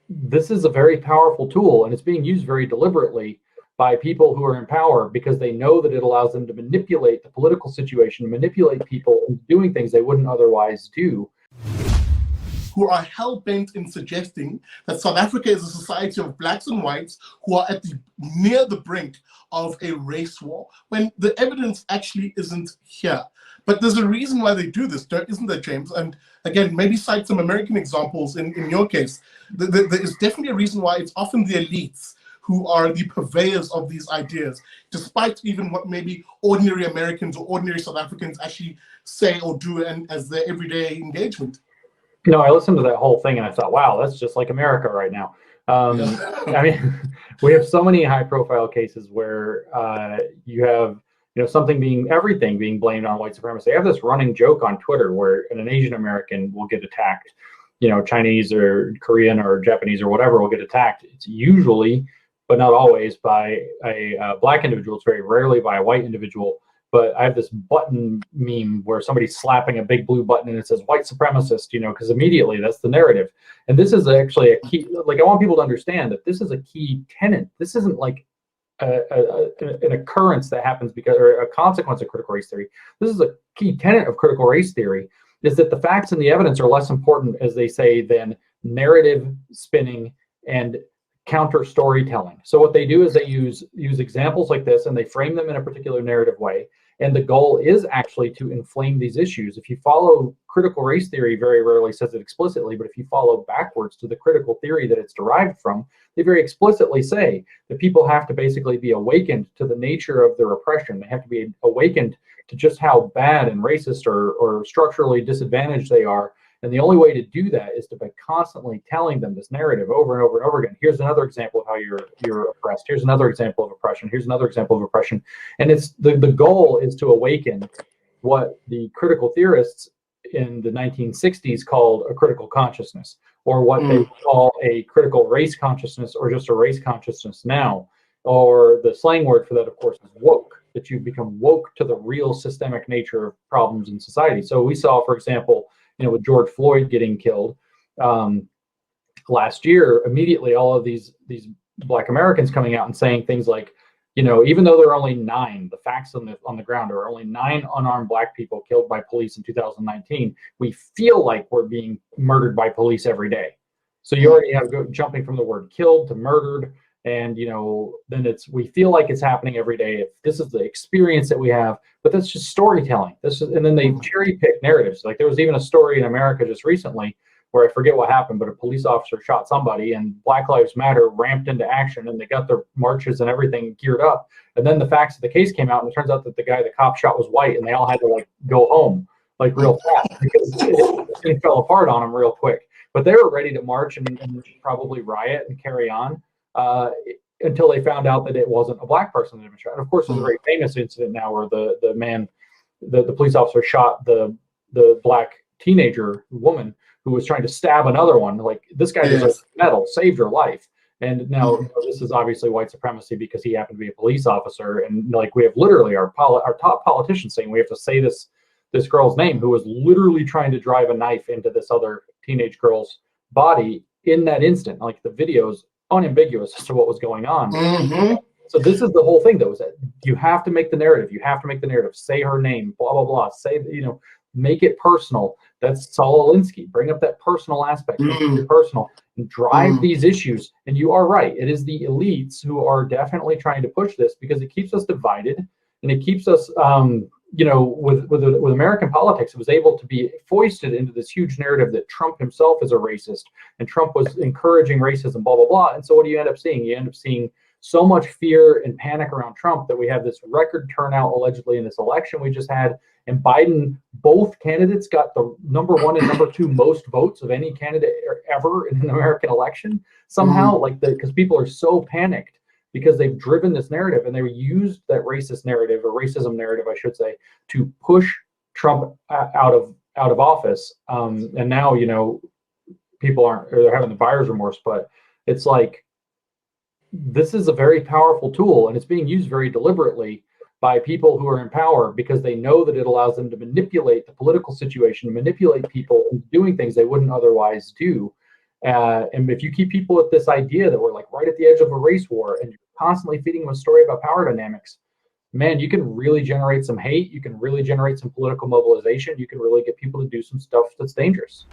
this is a very powerful tool, and it's being used very deliberately by people who are in power because they know that it allows them to manipulate the political situation, manipulate people into doing things they wouldn't otherwise do. Who are hell-bent in suggesting that South Africa is a society of blacks and whites who are near the brink of a race war, when the evidence actually isn't here. But there's a reason why they do this, isn't there, James? And again, maybe cite some American examples in your case. There is definitely a reason why it's often the elites who are the purveyors of these ideas, despite even what maybe ordinary Americans or ordinary South Africans actually say or do and as their everyday engagement. I listened to that whole thing and I thought, wow, that's just like America right now. I mean, we have so many high-profile cases where you have, everything being blamed on white supremacy. I have this running joke on Twitter where an Asian American will get attacked, Chinese or Korean or Japanese or whatever will get attacked. It's usually, but not always, by a black individual. It's very rarely by a white individual. But I have this button meme where somebody's slapping a big blue button and it says white supremacist, because immediately that's the narrative. And this is actually a key, I want people to understand that this is a key tenet. This isn't like an occurrence that happens because, or a consequence of critical race theory. This is a key tenet of critical race theory, is that the facts and the evidence are less important, as they say, than narrative spinning and counter storytelling. So what they do is they use examples like this and they frame them in a particular narrative way. And the goal is actually to inflame these issues. If you follow critical race theory, very rarely says it explicitly, but if you follow backwards to the critical theory that it's derived from, they very explicitly say that people have to basically be awakened to the nature of their oppression. They have to be awakened to just how bad and racist or structurally disadvantaged they are. And the only way to do that is to by constantly telling them this narrative over and over and over again. Here's another example of how you're oppressed. Here's another example of oppression. Here's another example of oppression. And it's the goal is to awaken what the critical theorists in the 1960s called a critical consciousness, or what they call a critical race consciousness, or just a race consciousness now. Or the slang word for that, of course, is woke, that you become woke to the real systemic nature of problems in society. So we saw, for example, with George Floyd getting killed last year, immediately all of these Black Americans coming out and saying things like, even though there are only 9, the facts on the ground are only 9 unarmed Black people killed by police in 2019. We feel like we're being murdered by police every day. So you already have jumping from the word killed to murdered. And, then we feel like it's happening every day. If this is the experience that we have, but that's just storytelling. And then they cherry pick narratives. Like there was even a story in America just recently where I forget what happened, but a police officer shot somebody and Black Lives Matter ramped into action and they got their marches and everything geared up. And then the facts of the case came out and it turns out that the cop shot was white and they all had to go home real fast because it fell apart on them real quick. But they were ready to march and probably riot and carry on. Until they found out that it wasn't a Black person that had been shot. And of course, there's a very famous incident now where the police officer shot the Black teenager woman who was trying to stab another one. Like, this guy deserves a medal, saved her life. And now this is obviously white supremacy because he happened to be a police officer. And we have literally our top politicians saying we have to say this girl's name, who was literally trying to drive a knife into this other teenage girl's body in that instant. Like, the video's unambiguous as to what was going on. So this is the whole thing, though, is that you have to make the narrative. You have to make the narrative. Say her name, blah, blah, blah. Say, make it personal. That's Saul Alinsky. Bring up that personal aspect. Make it personal and drive these issues. And you are right. It is the elites who are definitely trying to push this because it keeps us divided and it keeps us, with American politics, it was able to be foisted into this huge narrative that Trump himself is a racist and Trump was encouraging racism, blah, blah, blah. And so what do you end up seeing? You end up seeing so much fear and panic around Trump that we have this record turnout allegedly in this election we just had. And Biden, both candidates got the #1 and #2 most votes of any candidate ever in an American election somehow, because people are so panicked because they've driven this narrative and they used that racist narrative, or racism narrative, I should say, to push Trump out of office. And now, people they're having the buyer's remorse, but it's like, this is a very powerful tool and it's being used very deliberately by people who are in power because they know that it allows them to manipulate the political situation, manipulate people into doing things they wouldn't otherwise do. And if you keep people with this idea that we're like right at the edge of a race war, and you're constantly feeding them a story about power dynamics, man, you can really generate some hate. You can really generate some political mobilization. You can really get people to do some stuff that's dangerous.